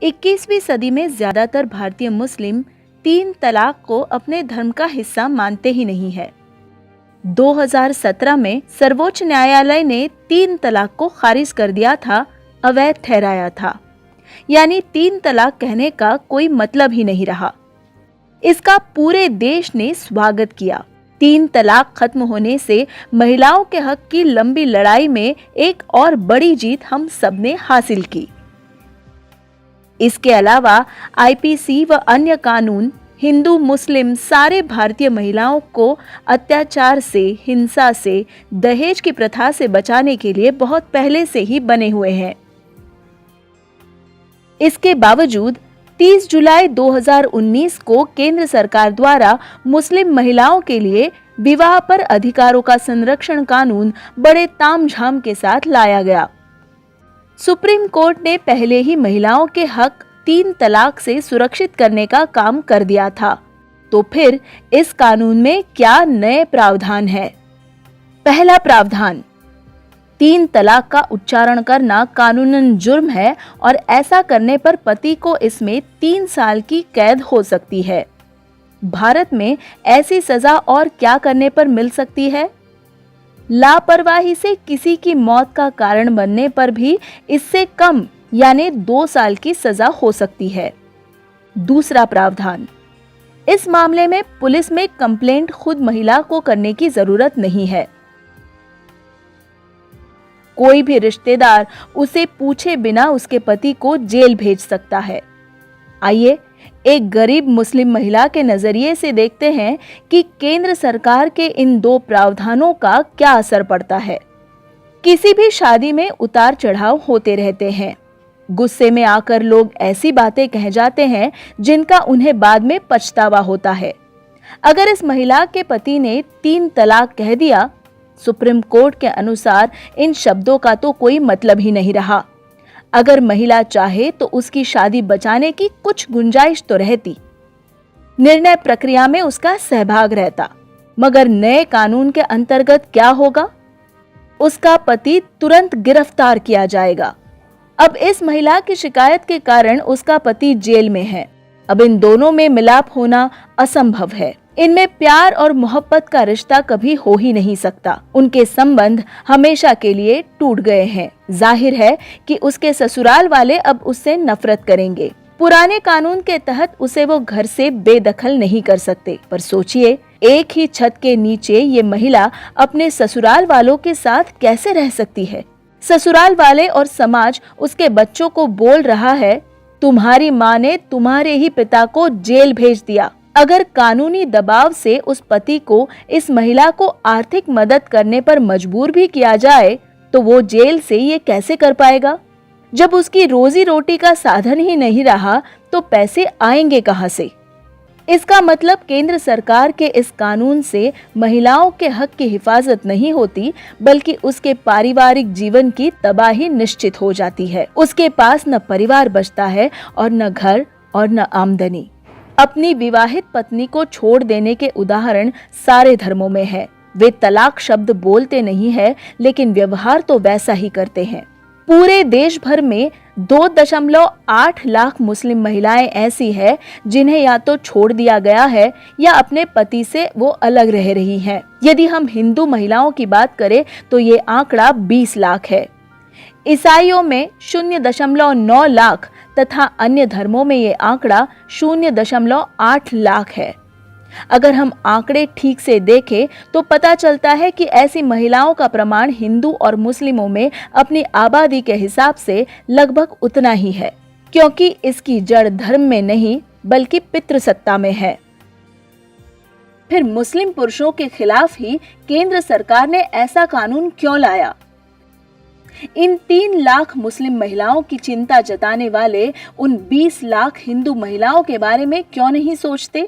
21वीं सदी में ज्यादातर भारतीय मुस्लिम 3 तलाक को अपने धर्म का हिस्सा मानते ही नहीं है। 2017 में सर्वोच्च न्यायालय ने 3 तलाक को खारिज कर दिया था, अवैध ठहराया था। यानी 3 तलाक कहने का कोई मतलब ही नहीं रहा। इसका पूरे देश ने स्वागत किया। 3 तलाक खत्म होने से महिलाओं के हक की लंबी लड़ाई में एक और बड़ी जीत हम सबने हासिल की। इसके अलावा आईपीसी व अन्य कानून हिंदू मुस्लिम सारे भारतीय महिलाओं को अत्याचार से, हिंसा से, दहेज की प्रथा से बचाने के लिए बहुत पहले से ही बने हुए हैं। इसके बावजूद 30 जुलाई 2019 को केंद्र सरकार द्वारा मुस्लिम महिलाओं के लिए विवाह पर अधिकारों का संरक्षण कानून बड़े तामझाम के साथ लाया गया। सुप्रीम कोर्ट ने पहले ही महिलाओं के हक 3 तलाक से सुरक्षित करने का काम कर दिया था, तो फिर इस कानून में क्या नए प्रावधान है? पहला प्रावधान, 3 तलाक का उच्चारण करना कानूनन जुर्म है और ऐसा करने पर पति को इसमें 3 साल की कैद हो सकती है। भारत में ऐसी सजा और क्या करने पर मिल सकती है? लापरवाही से किसी की मौत का कारण बनने पर भी इससे कम यानी 2 साल की सजा हो सकती है। दूसरा प्रावधान, इस मामले में पुलिस में कंप्लेंट खुद महिला को करने की जरूरत नहीं है। कोई भी रिश्तेदार उसे पूछे बिना उसके पति को जेल भेज सकता है। आइए एक गरीब मुस्लिम महिला के नजरिए से देखते हैं कि केंद्र सरकार के इन 2 प्रावधानों का क्या असर पड़ता है। किसी भी शादी में उतार चढ़ाव होते रहते हैं। गुस्से में आकर लोग ऐसी बातें कह जाते हैं जिनका उन्हें बाद में पछतावा होता है। अगर इस महिला के पति ने 3 तलाक कह दिया, सुप्रीम कोर्ट के अनुसार इन शब्दों का तो कोई मतलब ही नहीं रहा। अगर महिला चाहे तो उसकी शादी बचाने की कुछ गुंजाइश तो रहती, निर्णय प्रक्रिया में उसका सहभाग रहता। मगर नए कानून के अंतर्गत क्या होगा? उसका पति तुरंत गिरफ्तार किया जाएगा। अब इस महिला की शिकायत के कारण उसका पति जेल में है। अब इन दोनों में मिलाप होना असंभव है। इनमें प्यार और मोहब्बत का रिश्ता कभी हो ही नहीं सकता। उनके संबंध हमेशा के लिए टूट गए हैं। जाहिर है कि उसके ससुराल वाले अब उससे नफरत करेंगे। पुराने कानून के तहत उसे वो घर से बेदखल नहीं कर सकते। पर सोचिए, एक ही छत के नीचे ये महिला अपने ससुराल वालों के साथ कैसे रह सकती है? ससुराल वाले और समाज उसके बच्चों को बोल रहा है, तुम्हारी माँ ने तुम्हारे ही पिता को जेल भेज दिया। अगर कानूनी दबाव से उस पति को इस महिला को आर्थिक मदद करने पर मजबूर भी किया जाए, तो वो जेल से ये कैसे कर पाएगा? जब उसकी रोजी रोटी का साधन ही नहीं रहा, तो पैसे आएंगे कहां से? इसका मतलब केंद्र सरकार के इस कानून से महिलाओं के हक की हिफाजत नहीं होती, बल्कि उसके पारिवारिक जीवन की तबाही निश्चित हो जाती है। उसके पास न परिवार बचता है और न घर और न आमदनी। अपनी विवाहित पत्नी को छोड़ देने के उदाहरण सारे धर्मों में है। वे तलाक शब्द बोलते नहीं है, लेकिन व्यवहार तो वैसा ही करते हैं। पूरे देश भर में 2.8 लाख मुस्लिम महिलाएं ऐसी है जिन्हें या तो छोड़ दिया गया है या अपने पति से वो अलग रह रही हैं। यदि हम हिंदू महिलाओं की बात करें तो ये आंकड़ा 20 लाख है। ईसाइयों में 0.9 लाख तथा अन्य धर्मों में ये आंकड़ा 0.8 लाख है। अगर हम आंकड़े ठीक से देखें तो पता चलता है कि ऐसी महिलाओं का प्रमाण हिंदू और मुस्लिमों में अपनी आबादी के हिसाब से लगभग उतना ही है, क्योंकि इसकी जड़ धर्म में नहीं बल्कि पितृसत्ता में है। फिर मुस्लिम पुरुषों के खिलाफ ही केंद्र सरकार ने ऐसा कानून क्यों लाया? इन 3 लाख मुस्लिम महिलाओं की चिंता जताने वाले उन 20 लाख हिंदू महिलाओं के बारे में क्यों नहीं सोचते?